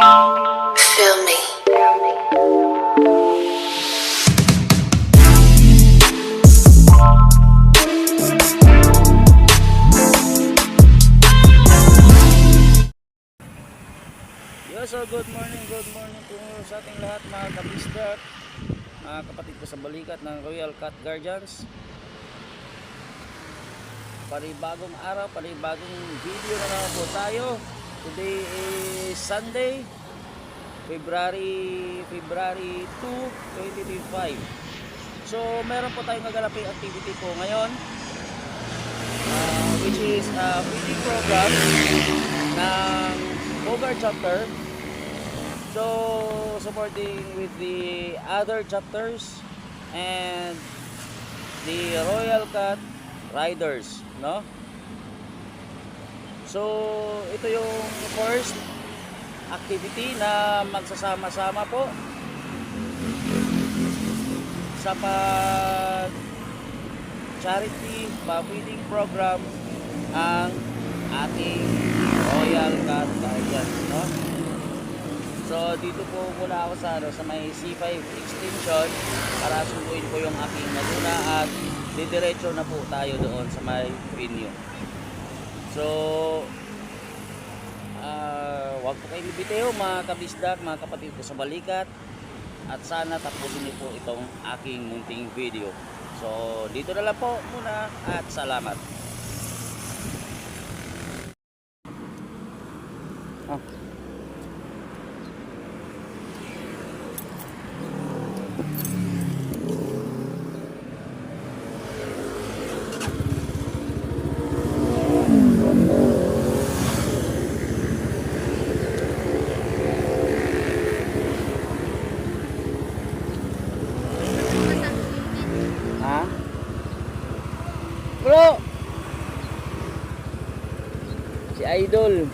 Feel me. So good morning po sa ating lahat mga kabisdak, mga kapatid ko sa balikat ng Royal Cat Guardians. Panibagong araw, panibagong video na naman po tayo. Today is Sunday, February 2, 2025. So meron po tayong nagalaping activity po ngayon, which is a feeding program ng Bogart chapter. So supporting with the other chapters and the Royal Cat Riders, no? So ito yung first activity na magsasama-sama po sa charity feeding program ang ating Royal Cat Guardians, no? So dito po muna ako sa may C5 extension para sunduin ko yung aking Laguna at didiretso na po tayo doon sa may venue. So wag po kayong bibitaw mga kabisdak, mga kapatid ko sa balikat, at sana tapusin niyo po itong aking munting video. So dito na lang po muna at salamat. Bro, si Idol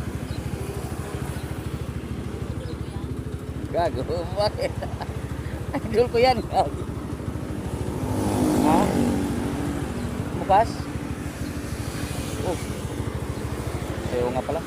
gago. Bakit? Idol ko yan. Ha? Bukas? Oh, ayaw nga pala.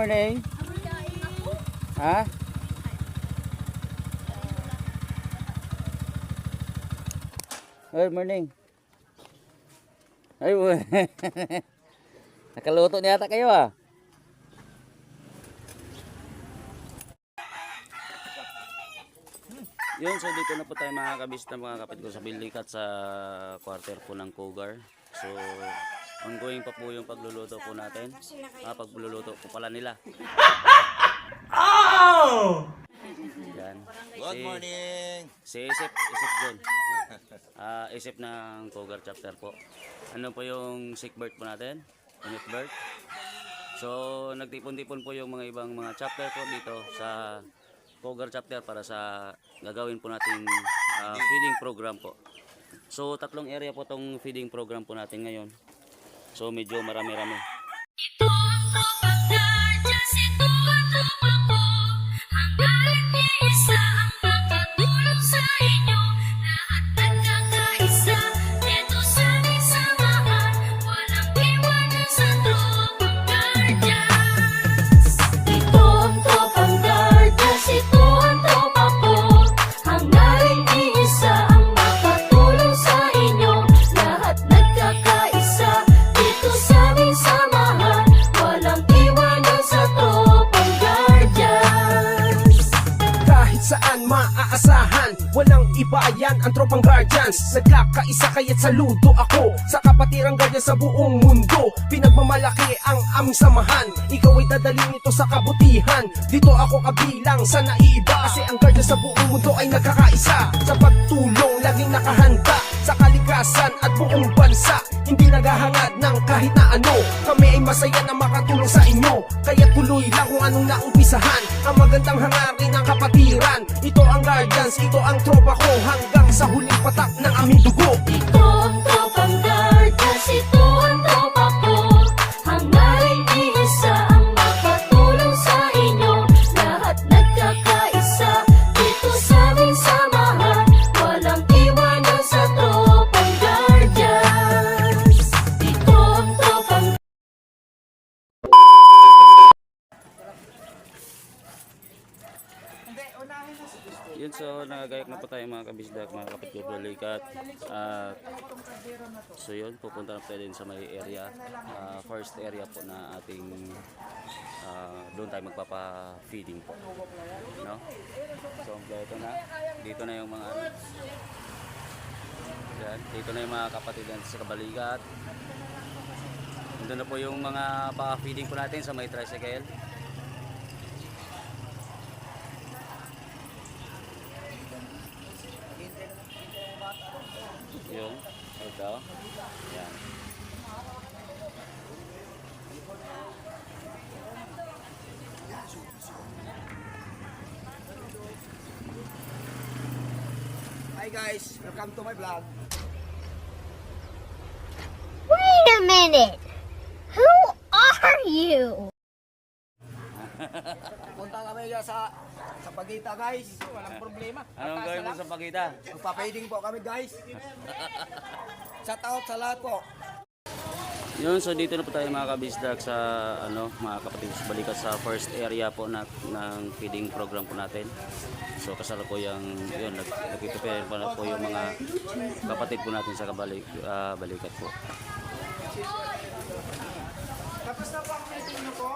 morning. Ha? Good morning. Ay, nakaluto niya ata kayo ah. Yun, so dito na po tayo mga kabista, mga kapit ko sa Bilikat sa quarter po ng Cougar. So, ongoing pa po yung pagluluto po natin. Pagluluto po pala nila. Oh! Yan. Good morning! Si Isip John. Isip ng Cougar chapter po. Ano po yung sick bird po natin? Unit bird. So, nagtipon-tipon po yung mga ibang mga chapter po dito sa Cougar chapter para sa gagawin po nating feeding program po. So, 3 area po tong feeding program po natin ngayon. So, medyo marami-rami. Maaasahan, walang iba yan ang tropang guardians. Nagkakaisa kaya't saludo ako sa kapatirang guardian sa buong mundo. Pinagmamalaki ang aming samahan, ikaw ay dadalhin ito sa kabutihan. Dito ako kabilang sa naiiba, kasi ang guardian sa buong mundo ay nagkakaisa. Sa pagtulong, laging nakahanda sa kalikasan at buong bansa. Hindi naghahangad ng kahit na ano. Kami ay masaya na makatulong sa inyo, kaya tuloy lang kung anong naumpisahan. Ang magandang hangarin ng kapatiran. Ito ang guardians, ito ang tropa ko, hanggang sa huling patak ng aming dugo. Ito ang tropang guardians, ito ang tropa ko. Hangarin iisa ang makatulong sa inyo. Lahat nagkakaisa dito sa aming samahan. Walang iwanan sa tropang guardians. Ito ang tropang Yun, so nagagayak na po tayo mga kabisdak, mga kapit ko Bilikat. So yun, pupunta na po tayo din sa may area, first area po na ating doon tayo magpapa-feeding po, no? So dito na yung mga yan, dito na yung mga kapatid natin sa Kabalikat. Doon na po yung mga pa-feeding po natin sa may tricycle. Yung ito yan. Hi guys, welcome to my vlog. Wait a minute! Who are you? Punta kami dyan sa Pagita guys, walang problema. Anong gawin mo sa Pagita? Magpa-feeding po kami guys. Shout out sa lahat po. Yun, so dito na po tayo mga kabisdak sa mga kapatid sa Balikat sa first area po ng feeding program po natin. So kasalukuyang yun, nag-prepare pa na po yung mga kapatid po natin sa Balikat po. Tapos na po ang feeding nyo po.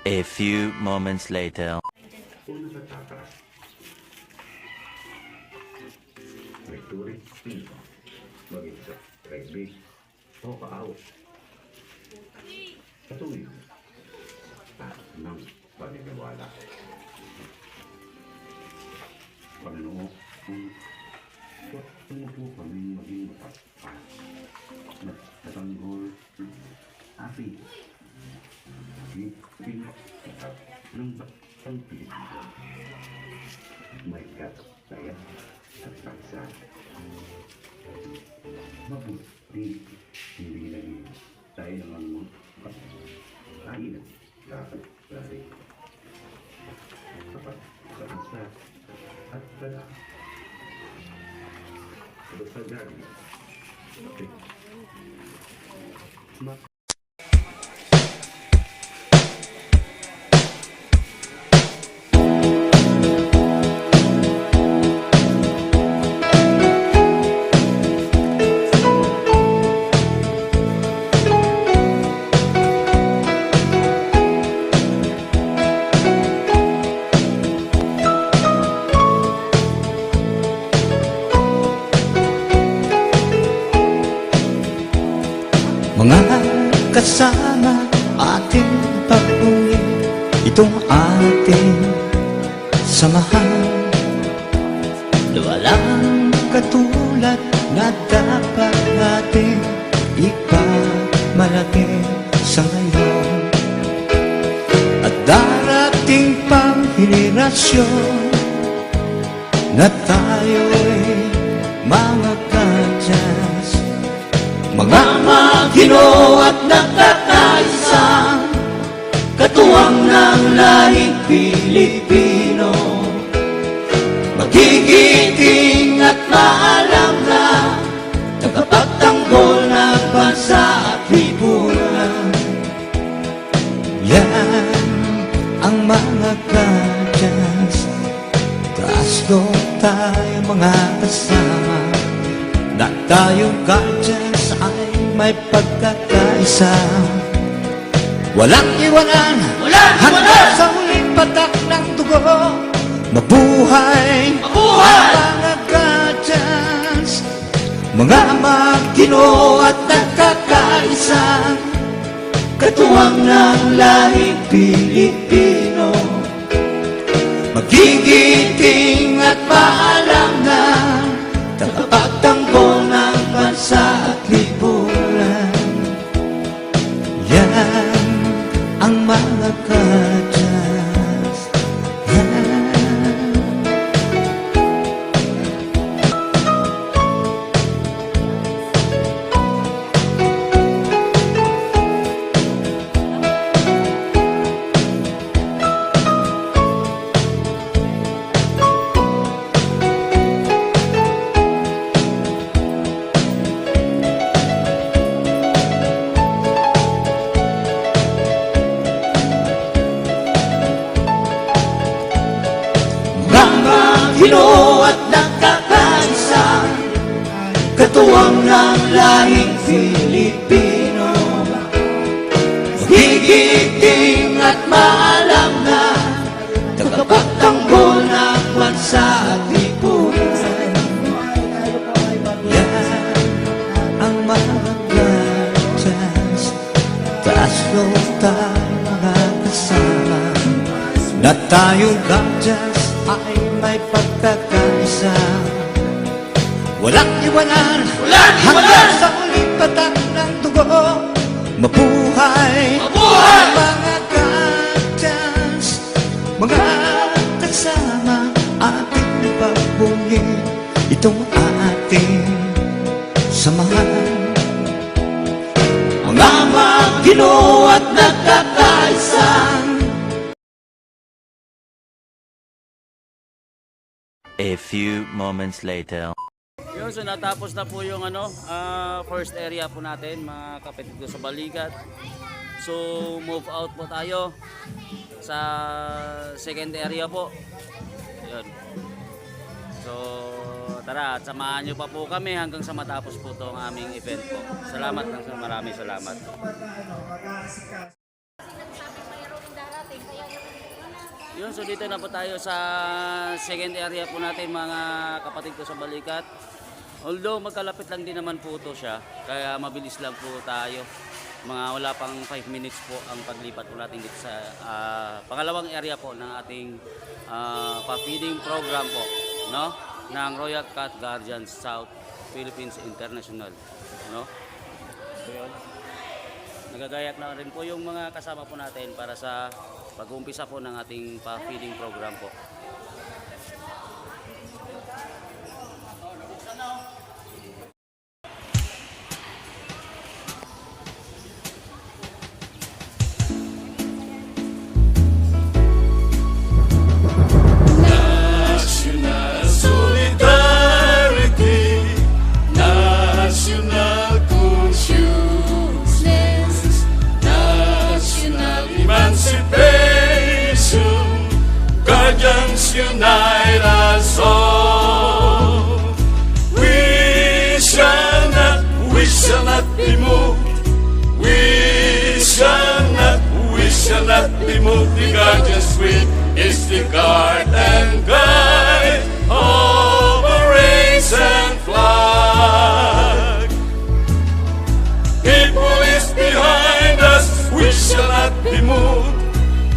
A few moments later. May turing, maging sa rugby o paawit. Patuloy at ng paniniwala. Panginoon, huwag po kami maging matapat na tatanggol, api, higpit at ng batang Pilipinas. May kasaya mabuti hindi naging tayo naman mo kain dapat kasi dapat sa at sa gani okay. Mga kasama ating pagpungi, itong ating samahan. Walang katulad na dapat natin ipamalaki sa ngayon. At darating pang henerasyon na tayo'y mga kadyas, mga Ginoo at nagkakaisang katuwang ng lahing Pilipino, magigiting at maalam na tagapagtanggol ng bansa at lipunan. Yan ang mga kadyas, taas loob tayo mga kasama, na tayong kadyas ay may pagkakaisa. Walang iwanan, hanggang sa huling patak ng dugo. Mabuhay, ang mga kadyas, mga Ginoo at nagkakaisa, katuwang ng lahing Pilipino, magigiting at maalam na tagapagtanggol ng bansa at lipunan. Yan ang mga kadyas. Ginoo at nagkakaisa, katuwang ng lahing Pilipino, magigiting at maalam na tagapagtanggol ng bansa at lipunan. Yan ang mga kadyas, taas loob tayo mga kasama, na tayong kadyas ay may pagkakaisa. Walang iwanan, hanggang sa huling patak ng dugo. Mabuhay, ang mga kadyas, mga kasama ating pagbungi, itong ating samahan. Mga Ginoo at nagkakaisang A few moments later. Yun, so natapos na po yung first area po natin, mga kapatid ko sa balikat. So move out po tayo sa second area po. Yun. So tara, at samahan nyo pa po kami hanggang sa matapos po itong aming event po. Salamat, maraming salamat. Yun, so dito na po tayo sa second area po natin, mga kapatid ko sa balikat. Although magkalapit lang din naman po ito siya, kaya mabilis lang po tayo. Wala pang 5 minutes po ang paglipat po natin dito sa pangalawang area po ng ating pa-feeding program po, no? Ng Royal Cat Guardians South Philippines International, no? So yun, nagagayak na rin po yung mga kasama po natin para sa pag-uumpisa po ng ating pa-feeding program po. we shall not be moved. We shall not be moved. The guardian's sweet is the guard and guide over race and flag. People is behind us, we shall not be moved.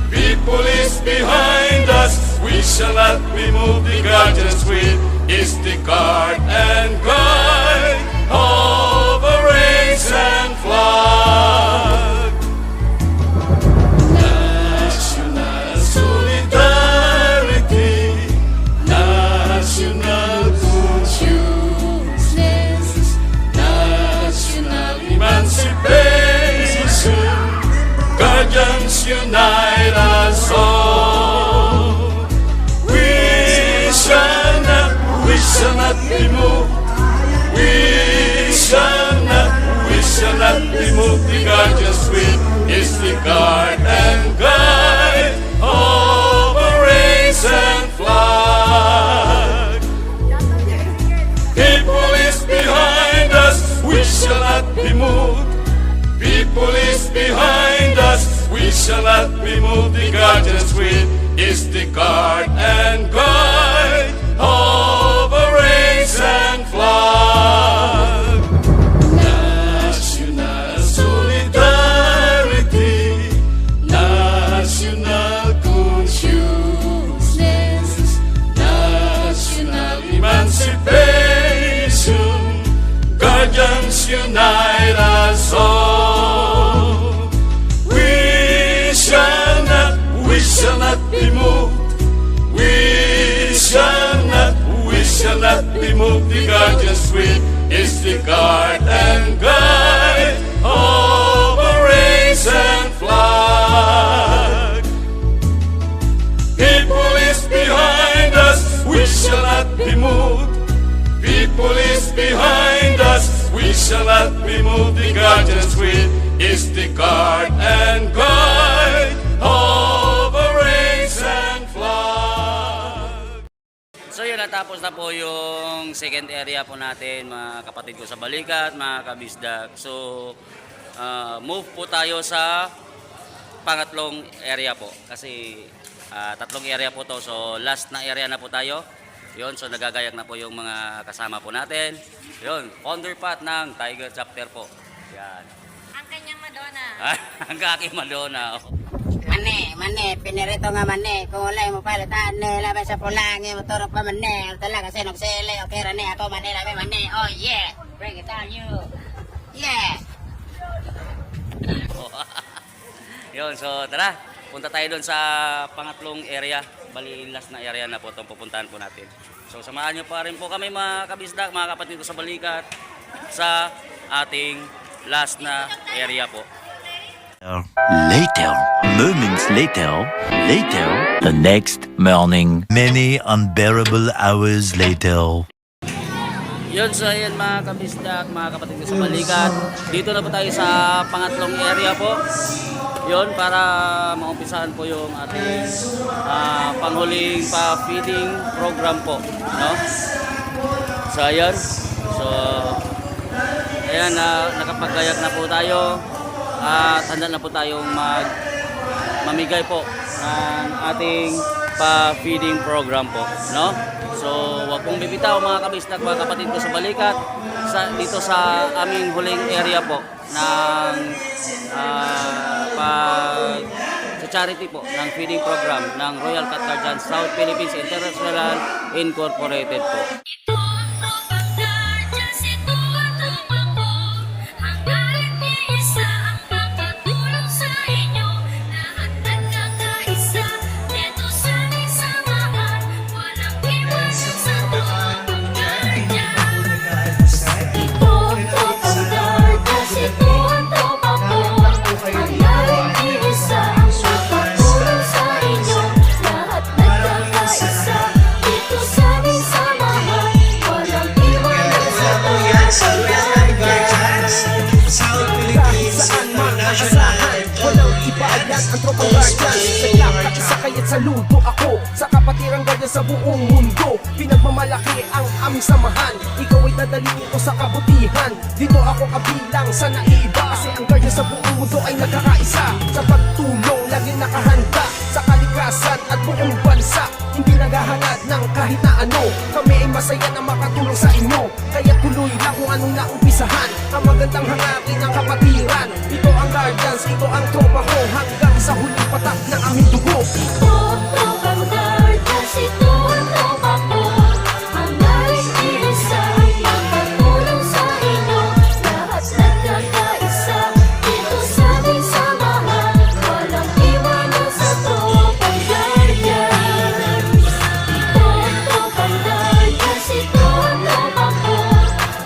People is behind us, we shall not be moved. The guardian's sweet is the guard and guide over race and flag. National solidarity, national consciousness, national emancipation. Guardians unite us all. We shall not be moved. We shall not be moved. The guardian's sweet is the guard and guide over race and flag. People is behind us, we shall not be moved. People is behind us, we shall not be moved. The guardian's sweet is the guard and guide over race and flag. National solidarity, national consciousness, national emancipation. Guardians unite us all. We shall not be moved. We shall not be moved. The guardian's sweet is the guard and guide over race and flag. People is behind us, we shall not be moved. People is behind us, we shall not be moved. The guardian's sweet is the guard and guide over race and flag. So yun, natapos na po yung second area po natin, mga kapatid ko sa balikat, mga kabisdak. So move po tayo sa pangatlong area po. Kasi tatlong area po to. So last na area na po tayo. Yun, so nagagayak na po yung mga kasama po natin. Yun, founder pat ng Tiger Chapter po. Yan. Ang kanyang Madonna. Ang aking Madonna. Mane, pinirito nga mane. Kung wala mo palitan, labay sa pulangi, motorok pa mane. Talaga sinuksili, okay rane ako mane, labay mane. Oh yeah, bring it on you. Yeah. Yun, so tara, punta tayo doon sa pangatlong area. Bali, last na area na po itong pupuntahan po natin. So samahan nyo pa rin po kami mga kabisdak, mga kapatid ko sa balikat, sa ating last na area po. Later, moments later, the next morning, many unbearable hours later. Yun, so ayan mga kabisdak, mga kapatid ko sa balikat. Dito na po tayo sa pangatlong area po. Yun, para maumpisahan po yung ating panghuling pa-feeding program po, no? So ayan, nakapagayak na po tayo at handa na po tayong mamigay po ng ating pa-feeding program po, no? So wag pong bibitaw mga kabisdak, mga kapatid ko sa balikat, dito sa aming huling area po ng sa charity po ng feeding program ng Royal Cat Guardians South Philippines International Incorporated po. Ang tropang guardians, sa kaya't saludo ako sa kapatirang guardians. guardian sa buong mundo. Pinagmamalaki ang aming samahan, ikaw ay dadalhin ko sa kabutihan. Dito ako kabilang sa naiiba, kasi ang guardian sa buong mundo ay nagkakaisa. Sa pagtulong, laging nakahanda sa kalikasan at buong bansa. Hindi naghahangad ng kahit na ano, kami ay masaya na makatulong sa inyo. Kaya tuloy na kung anong naumpisahan, ang magandang hangarin ng kapatiran. Ito ang guardians, ito ang tropa ko, hanggang sa huling patak ng aming dugo. Ito ang tropang guardians, ito ang tropa ko. Hangarin iisa ang pagkatulong sa inyo. Lahat nagkakaisa, dito sa aming samahan. Walang iwanan sa tropang guardians. Ito ang tropang guardians, ito ang tropa ko.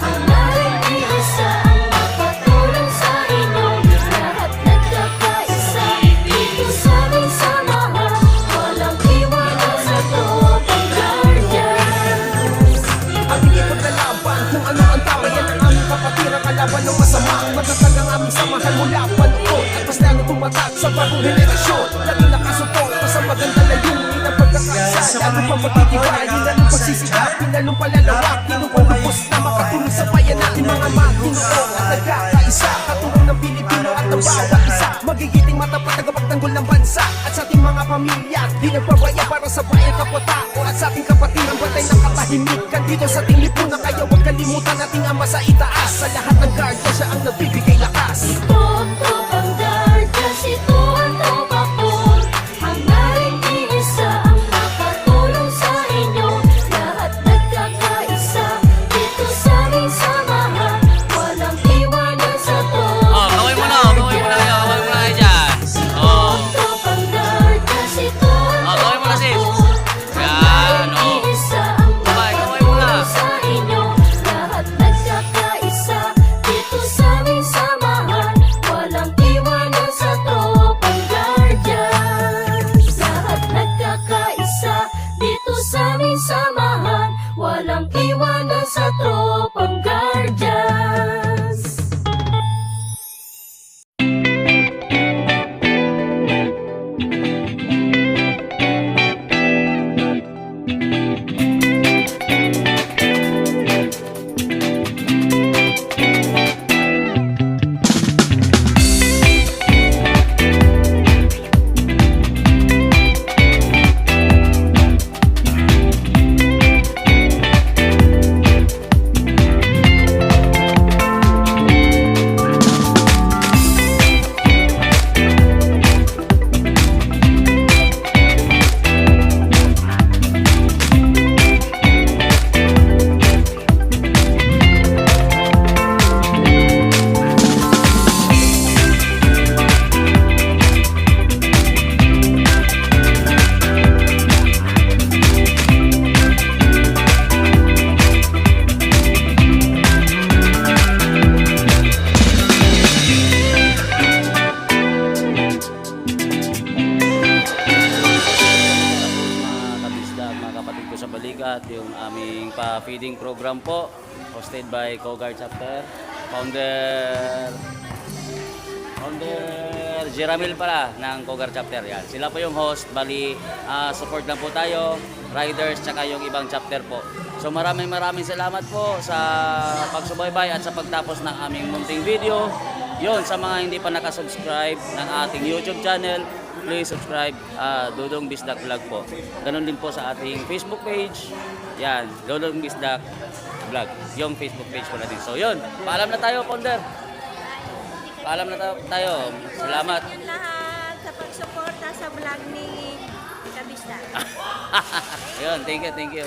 Hangarin iisa ang pagkatulong sa inyo. Lahat nagkakaisa, dito sa aming samahan. Walang iwanan sa tropang guardians. Ating ipaglalaban kung ano ang tama, yan ang aming kapatiran, kalaban ng masama. Matatag ang aming samahan mula panoon, at mas lalo tumatak sa bagong henerasyon. Laging nakasuporta sa magandang layunin ng pagkakaisa. Lalo pa magtitibayin, lalong pagsisikapin, lalong palalawak. Upang lubos na makatulong sa bayan natin mga matinuon at nagkakaisa. Katulong ng Pilipino at ng bawat isa, magigiting matapat na kapagtanggol ng bansa. At sa ating mga pamilya, di nagpabaya para sa bayan kapwa-tao. At sa ating kapatiran, bantay ng katahimikan dito sa ating lipunan. Kaya huwag kalimutan ating ama sa itaas. Sa lahat ng guardian, siya ang nagbibigay lakas. Ito ang tropang guardians, ito ang tropa ko. Hangarin iisa ang makatulong sa inyo. Lahat nagkakaisa, dito sa aming samahan. Walang iwanan sa tropang Kaway mo na kayo dyan. tropang guardians, ito ang Kaway mo na sis. Yan, Hangarin iisa ang Kaway mo na. makatulong sa inyo. Lahat nagkakaisa, dito sa aming samahan. Walang iwanan sa tropang guardians. Lahat nagkakaisa, dito sa aming samahan. Walang iwanan sa tropang guardians. Balikat, yung aming pa-feeding program po, hosted by Coguard Chapter, Founder Jeramil pala ng Coguard Chapter. Yan. Sila po yung host, bali support lang po tayo, riders, tsaka yung ibang chapter po. So maraming salamat po sa pagsubaybay at sa pagtapos ng aming munting video. Yun, sa mga hindi pa nakasubscribe ng ating YouTube channel, please subscribe, Dodong Bisdak Vlog po. Ganon din po sa ating Facebook page. Yan, Dodong Bisdak Vlog. Yung Facebook page po natin. So yun, paalam na tayo, Founder. Paalam na tayo. Salamat. Salamat lahat sa pagsuporta sa vlog ni Kabista. Yun, thank you.